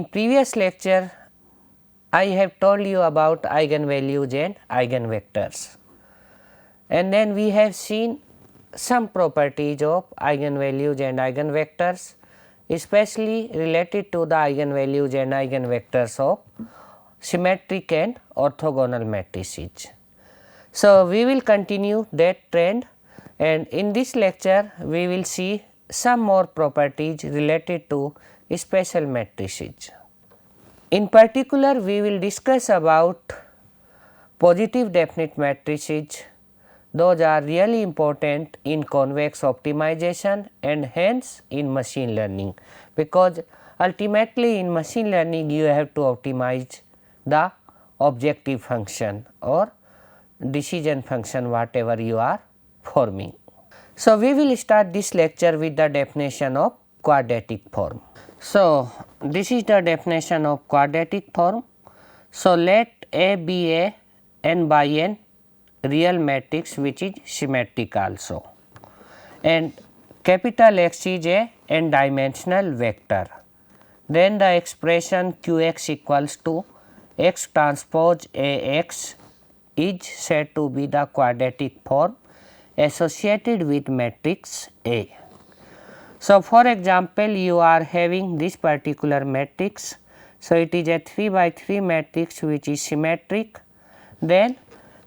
in previous lecture I have told you about eigenvalues and eigenvectors, and then we have seen some properties of eigenvalues and eigenvectors, especially related to the eigenvalues and eigenvectors of symmetric and orthogonal matrices. So, we will continue that trend, and in this lecture we will see some more properties related to special matrices. In particular, we will discuss about positive definite matrices. Those are really important in convex optimization and hence in machine learning, because ultimately in machine learning you have to optimize the objective function or decision function whatever you are forming. So, we will start this lecture with the definition of quadratic form. So, this is the definition of quadratic form. So, let A be a n by n real matrix which is symmetric also, and capital X is a n dimensional vector. Then the expression q x equals to x transpose A x is said to be the quadratic form associated with matrix A. So, for example, you are having this particular matrix. So, it is a 3 by 3 matrix which is symmetric. Then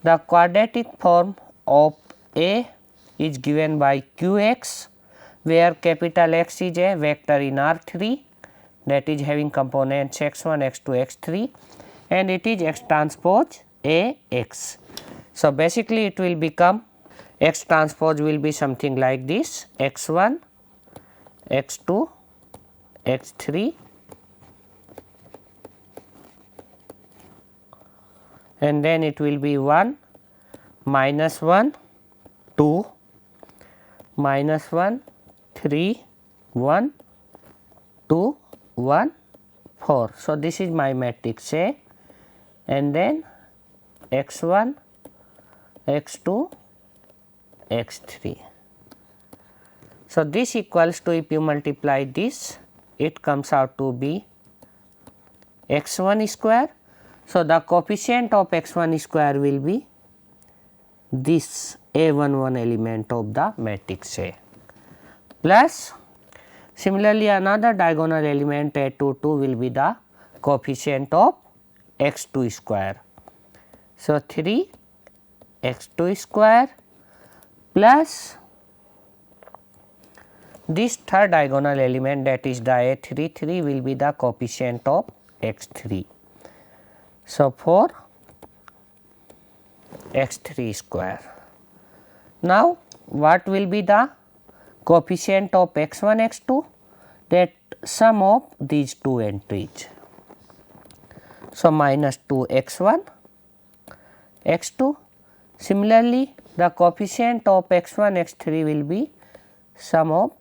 the quadratic form of A is given by q x, where capital X is a vector in R 3 that is having components x 1, x 2, x 3, and it is x transpose A x. So, basically it will become x transpose will be something like this: x 1, x 2, x 3, and then it will be 1 minus 1 2 minus 1 3 1 2 1 4. So, this is my matrix A, and then x 1, x 2, x 3. So, this equals to, if you multiply this, it comes out to be x 1 square. So, the coefficient of x 1 square will be this A 1 1 element of the matrix A, plus similarly another diagonal element A 2 2 will be the coefficient of x 2 square. So, 3 x 2 square plus this third diagonal element, that is the A 3 3 will be the coefficient of x 3. So, 4 x 3 square. Now, what will be the coefficient of x 1 x 2? That sum of these two entries. So, minus 2 x 1 x 2. Similarly, the coefficient of x 1 x 3 will be sum of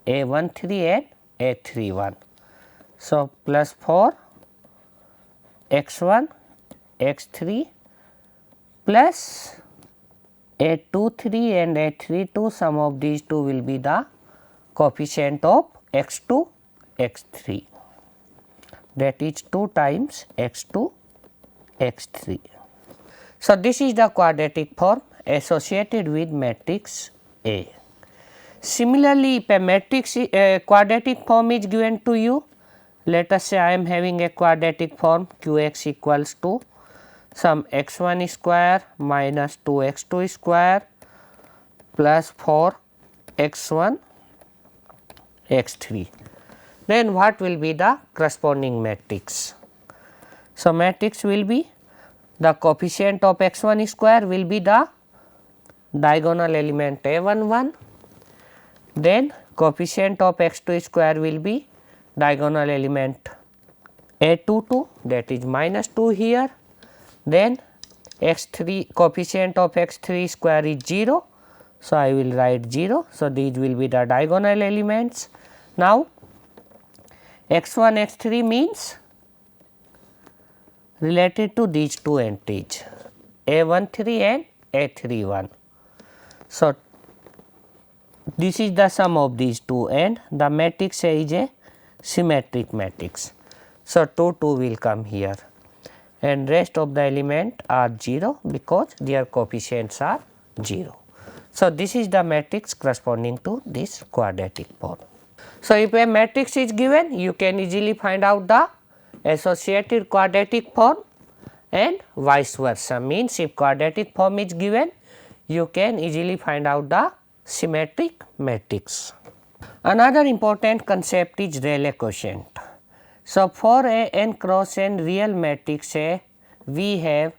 A 1 3 and A 3 1. So, plus 4 x 1 x 3 plus A 2 3 and A 3 2, sum of these two will be the coefficient of x 2 x 3, that is 2 times x 2 x 3. So, this is the quadratic form associated with matrix A. Similarly, if a matrix quadratic form is given to you, let us say I am having a quadratic form q x equals to some x 1 square minus 2 x 2 square plus 4 x 1 x 3. Then what will be the corresponding matrix? So, matrix will be the coefficient of x 1 square will be the diagonal element A 1 1, then coefficient of x 2 square will be diagonal element A 2 2, that is minus 2 here, then x 3 coefficient of x 3 square is 0. So, I will write 0. So, these will be the diagonal elements. Now, x 1 x 3 means related to these two entries A 1 3 and A 3 1. So, this is the sum of these two, and the matrix A is a symmetric matrix. So, 2 2 will come here and rest of the element are 0 because their coefficients are 0. So, this is the matrix corresponding to this quadratic form. So, if a matrix is given, you can easily find out the associated quadratic form and vice versa, means if quadratic form is given, you can easily find out the symmetric matrix. Another important concept is Rayleigh quotient. So, for a n cross n real matrix A, we have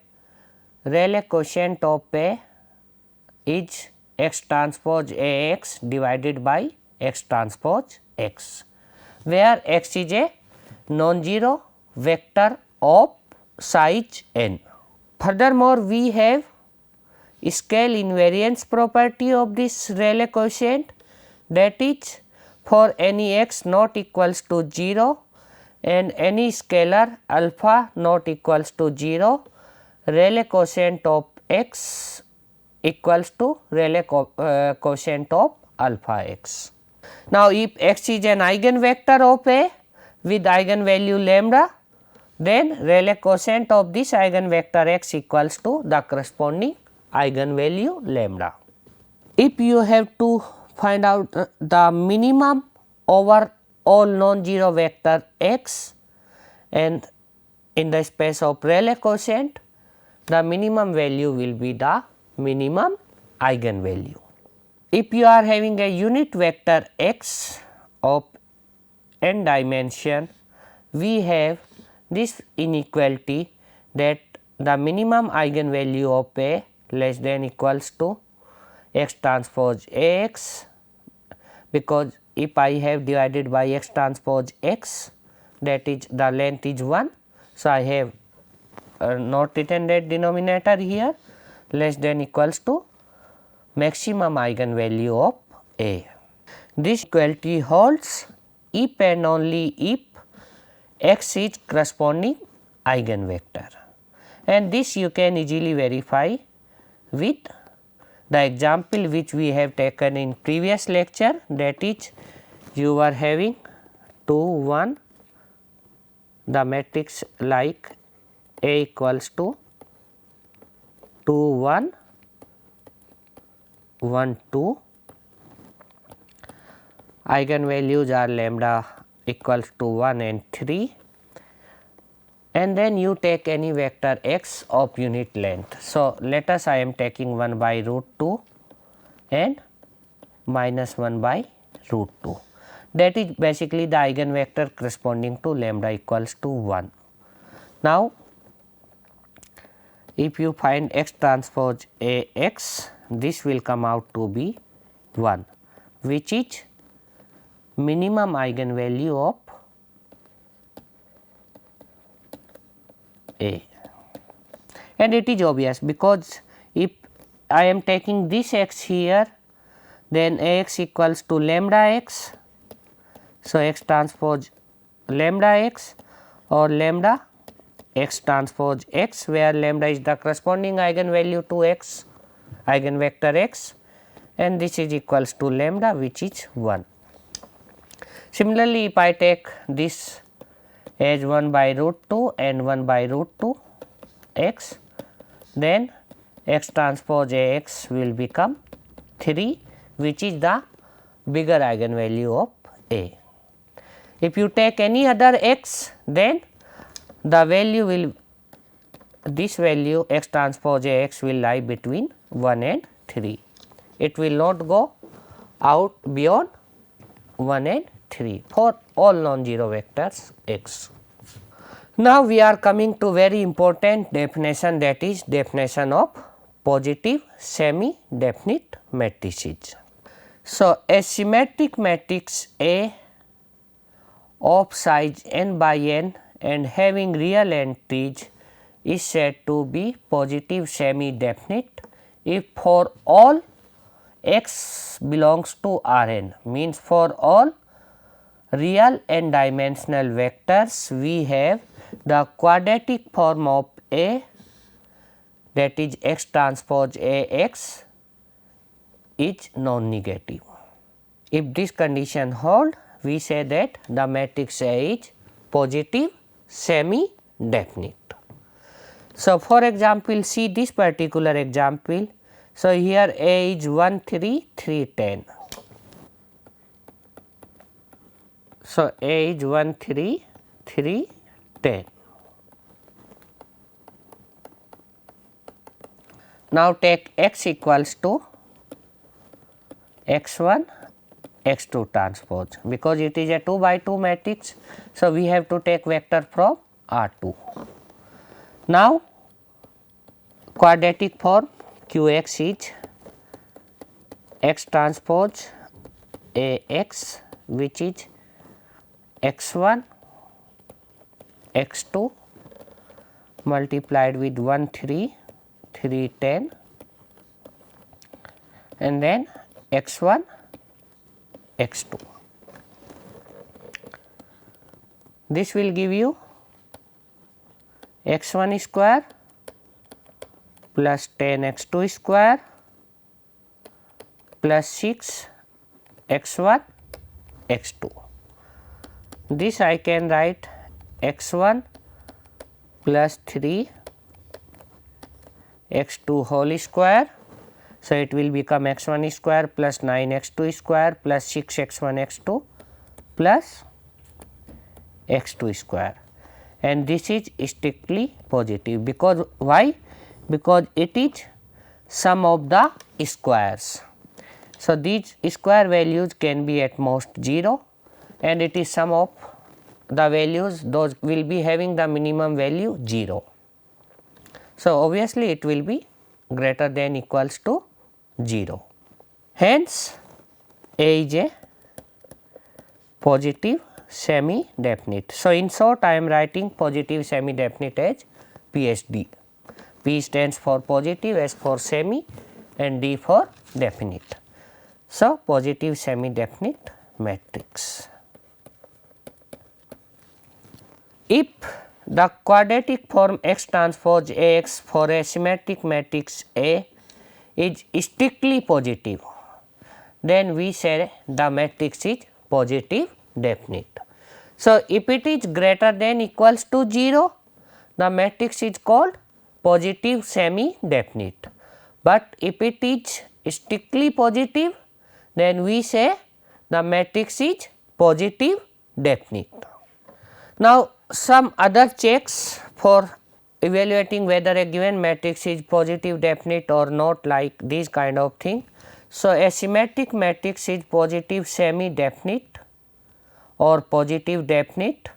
Rayleigh quotient of A is x transpose A x divided by x transpose x, where x is a non-zero vector of size n. Furthermore, we have scale invariance property of this Rayleigh quotient, that is for any x not equals to 0 and any scalar alpha not equals to 0, Rayleigh quotient of x equals to Rayleigh quotient of alpha x. Now, if x is an eigenvector of A with eigenvalue lambda, then Rayleigh quotient of this eigenvector x equals to the corresponding eigenvalue lambda. If you have to find out the minimum over all non-zero vector x and in the space of Rayleigh quotient, the minimum value will be the minimum eigenvalue. If you are having a unit vector x of n dimension, we have this inequality that the minimum eigenvalue of A less than equals to x transpose A x, because if I have divided by x transpose x, that is the length is 1. So, I have not written that denominator here, less than equals to maximum eigenvalue of A. This equality holds if and only if x is corresponding eigenvector, and this you can easily verify with the example which we have taken in previous lecture, that is you are having 2 1 the matrix like A equals to 2 1 1 2, eigenvalues are lambda equals to 1 and 3, and then you take any vector x of unit length. So, let us I am taking 1 by root 2 and minus 1 by root 2, that is basically the eigenvector corresponding to lambda equals to 1. Now, if you find x transpose A x, this will come out to be 1, which is minimum eigenvalue of A, and it is obvious because if I am taking this x here, then A x equals to lambda x. So, x transpose lambda x or lambda x transpose x, where lambda is the corresponding eigenvalue to x, eigenvector x, and this is equals to lambda, which is 1. Similarly, if I take this as 1 by root 2 and 1 by root 2 x, then x transpose A x will become 3, which is the bigger eigenvalue of A. If you take any other x, then the value will, this value x transpose A x will lie between 1 and 3. It will not go out beyond 1 and 3 for all non-zero vectors x. Now, we are coming to very important definition, that is definition of positive semi-definite matrices. So, a symmetric matrix A of size n by n and having real entries is said to be positive semi-definite if for all x belongs to Rn, means for all real n dimensional vectors we have the quadratic form of A, that is x transpose A x, is non-negative. If this condition hold, we say that the matrix A is positive semi definite. So, for example, see this particular example. So, here A is 1 3 3 10. So, A is 1 3 3 10. Now, take x equals to x 1 x 2 transpose, because it is a 2 by 2 matrix. So, we have to take vector from R 2. Now, quadratic form q x is x transpose A x, which is x 1 x 2 multiplied with 1 3 3 10 and then x 1 x 2. This will give you x 1 square plus 10 x 2 square plus 6 x 1 x 2. This I can write x 1 plus 3 x 2 whole square. So, it will become x 1 square plus 9 x 2 square plus 6 x 1 x 2 plus x 2 square, and this is strictly positive, because why? Because it is sum of the squares. So, these square values can be at most 0, and it is sum of the values, those will be having the minimum value 0. So, obviously, it will be greater than equals to 0. Hence, A is a positive semi definite. So, in short, I am writing positive semi definite as PSD. P stands for positive, S for semi, and D for definite. So, positive semi definite matrix. If the quadratic form X transpose A x for a symmetric matrix A is strictly positive, then we say the matrix is positive definite. So, if it is greater than equals to 0, the matrix is called positive semi definite, but if it is strictly positive, then we say the matrix is positive definite. Now, some other checks for evaluating whether a given matrix is positive definite or not, like this kind of thing. So, a symmetric matrix is positive semi definite or positive definite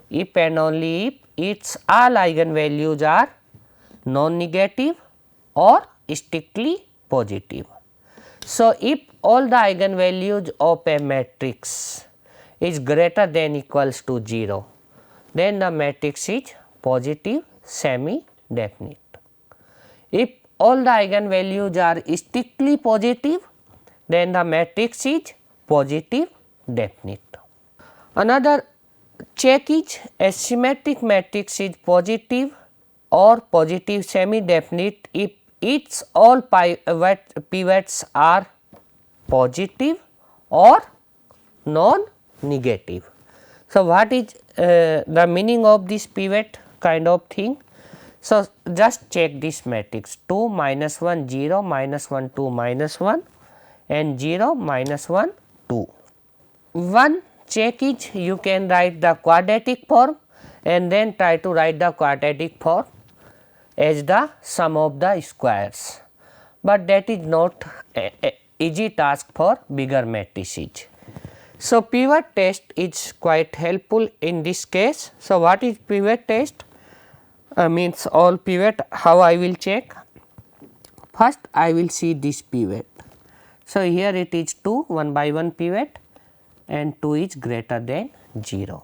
if and only if its all eigenvalues are non-negative or strictly positive. So, if all the eigenvalues of a matrix is greater than equals to 0, then the matrix is positive semi definite. If all the eigenvalues are strictly positive, then the matrix is positive definite. Another check is a symmetric matrix is positive or positive semi definite if its all pivots are positive or non negative. So, what is the meaning of this pivot kind of thing? So, just check this matrix 2 minus 1 0 minus 1 2 minus 1 and 0 minus 1 2. One check is you can write the quadratic form and then try to write the quadratic form as the sum of the squares, but that is not a easy task for bigger matrices. So, pivot test is quite helpful in this case. So, what is pivot test? Means all pivot, how I will check? First I will see this pivot. So, here it is 2 1 by 1 pivot and 2 is greater than 0.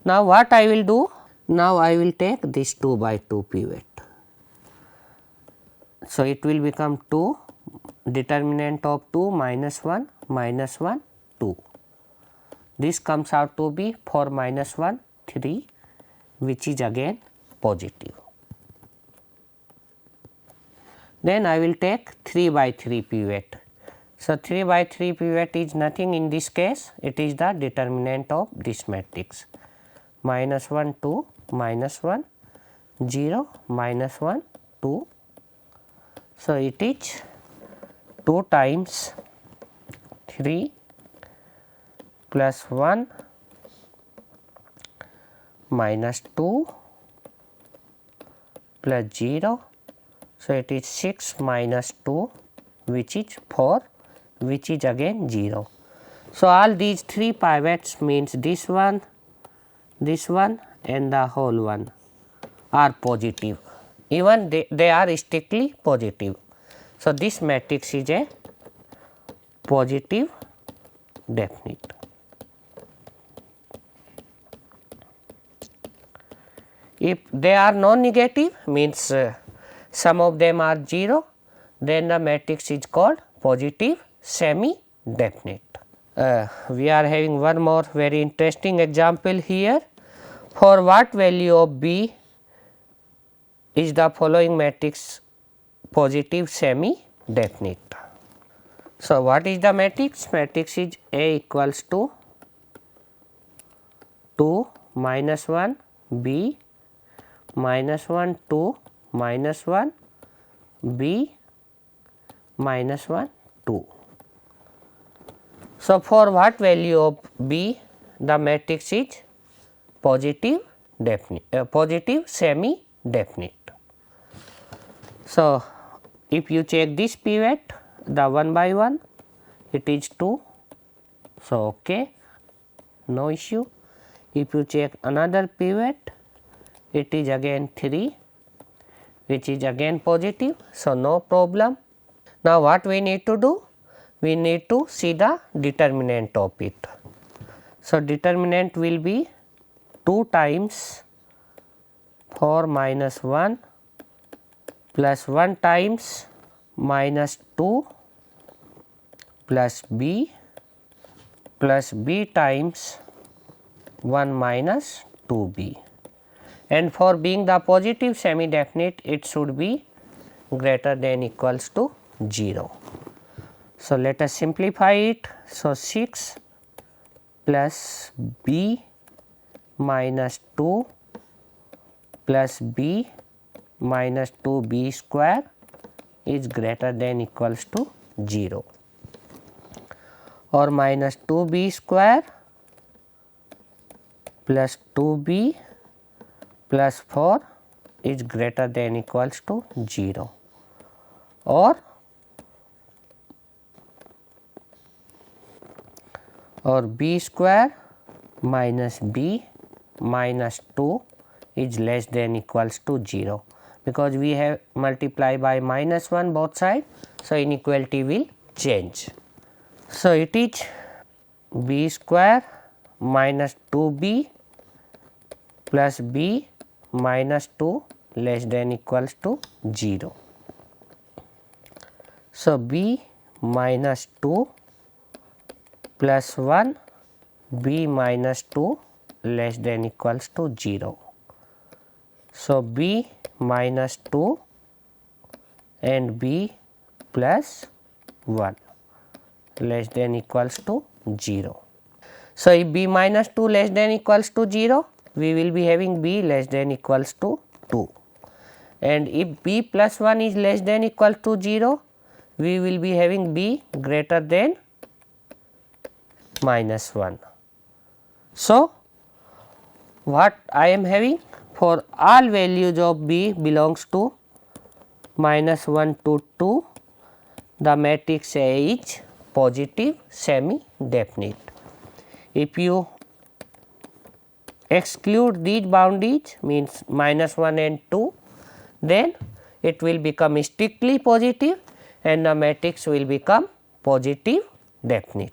Now, what I will do? Now, I will take this 2 by 2 pivot. So, it will become 2 determinant of 2 minus 1 2. This comes out to be 4 minus 1 3, which is again positive. Then I will take 3 by 3 pivot. So, 3 by 3 pivot is nothing in this case, it is the determinant of this matrix minus 1 2 minus 1 0 minus 1 2. So, it is 2 times 3 plus 1 minus 2 plus 0. So, it is 6 minus 2 which is 4 which is again 0. So, all these 3 pivots means this one and the whole one are positive, even they are strictly positive. So, this matrix is a positive definite. If they are non-negative means some of them are 0, then the matrix is called positive semi-definite. We are having one more very interesting example here. For what value of B is the following matrix positive semi-definite? So, what is the matrix? Matrix is A equals to 2 minus 1 B minus 1 2 minus 1 B minus 1 2. So, for what value of B the matrix is positive positive semi definite. So, if you check this pivot the one by one it is 2. So, okay, no issue. If you check another pivot it is again 3 which is again positive. So, no problem. Now, what we need to do? We need to see the determinant of it. So, determinant will be 2 times 4 minus 1 plus 1 times minus 2 plus B times 1 minus 2B, and for being the positive semi definite it should be greater than equals to 0. So, let us simplify it. So, 6 plus B minus 2 plus B minus 2B square is greater than equals to 0, or minus 2B square plus 2B plus 4 is greater than equals to 0, or B square minus B minus 2 is less than equals to 0, because we have multiplied by minus 1 both sides. So, inequality will change. So, it is B square minus 2B plus B minus 2 less than equals to 0. So, B minus 2 plus 1 B minus 2 less than equals to 0. So, B minus 2 and B plus 1 less than equals to 0. So, if B minus 2 less than equals to 0, we will be having B less than equals to 2, and if B plus 1 is less than equal to 0, we will be having B greater than minus 1. So, what I am having? For all values of B belongs to minus 1 to 2, the matrix A is positive semi definite. If you exclude these boundaries means minus 1 and 2, then it will become strictly positive and the matrix will become positive definite.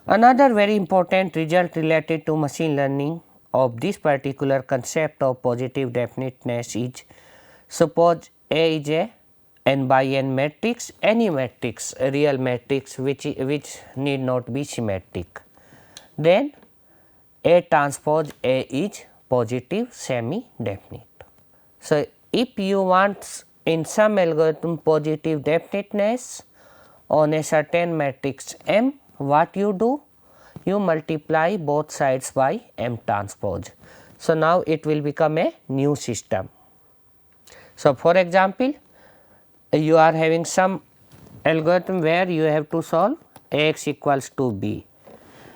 Another very important result related to machine learning of this particular concept of positive definiteness is, suppose A is a n by n matrix, any matrix, a real matrix which need not be symmetric, then A transpose A is positive semi definite. So, if you want in some algorithm positive definiteness on a certain matrix M, what you do? You multiply both sides by M transpose. So, now it will become a new system. So, for example, you are having some algorithm where you have to solve Ax equals to B,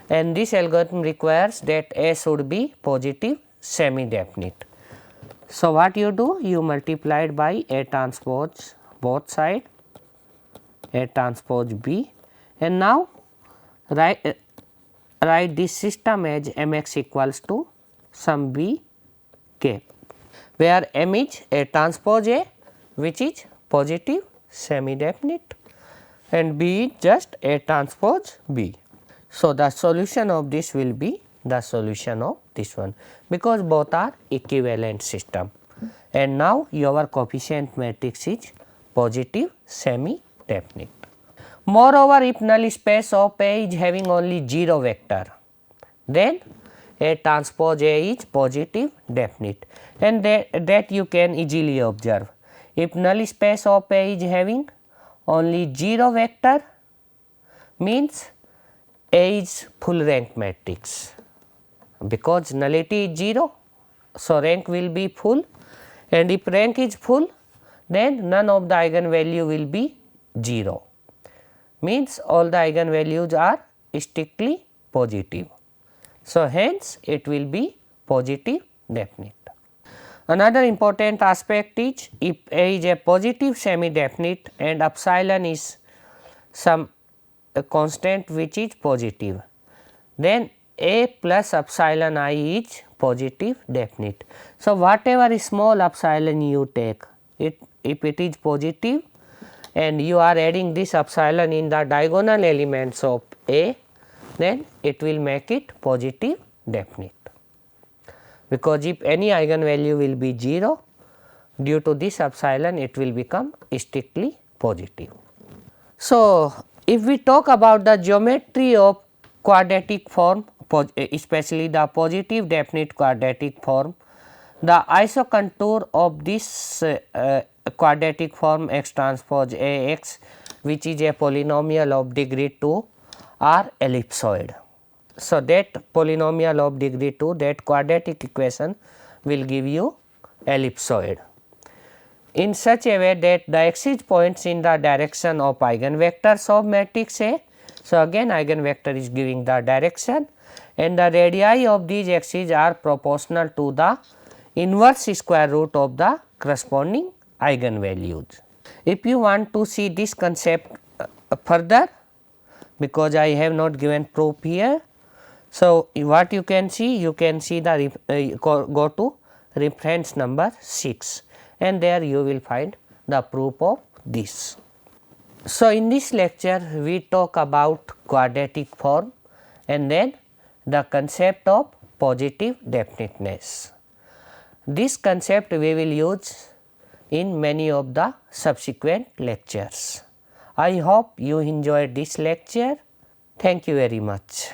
and this algorithm requires that A should be positive semi definite. So, what you do? You multiply it by A transpose both side, A transpose B, and now write this system as Mx equals to some B k, where M is A transpose A, which is positive semi definite, and B is just A transpose B. So, the solution of this will be the solution of this one, because both are equivalent system, and now your coefficient matrix is positive semi definite. Moreover, if null space of A is having only 0 vector, then A transpose A is positive definite, and that you can easily observe. If null space of A is having only 0 vector, means A is full rank matrix, because nullity is 0. So, rank will be full, and if rank is full, then none of the eigenvalue will be 0, means all the eigenvalues are strictly positive. So, hence it will be positive definite. Another important aspect is, if A is a positive semi definite and epsilon is some constant which is positive, then A plus epsilon I is positive definite. So, whatever small epsilon you take, if it is positive and you are adding this epsilon in the diagonal elements of A, then it will make it positive definite, because if any eigenvalue will be 0, due to this epsilon it will become strictly positive. So, if we talk about the geometry of quadratic form, especially the positive definite quadratic form, the isocontour of this quadratic form X transpose A x, which is a polynomial of degree 2, are ellipsoid. So, that polynomial of degree 2, that quadratic equation will give you ellipsoid in such a way that the axis points in the direction of eigenvectors of matrix A. So, again eigenvector is giving the direction, and the radii of these axes are proportional to the inverse square root of the corresponding eigenvalues. If you want to see this concept further, because I have not given proof here. So, what you can see? You can see the go to reference number 6, and there you will find the proof of this. So, in this lecture we talk about quadratic form and then the concept of positive definiteness. This concept we will use in many of the subsequent lectures. I hope you enjoyed this lecture. Thank you very much.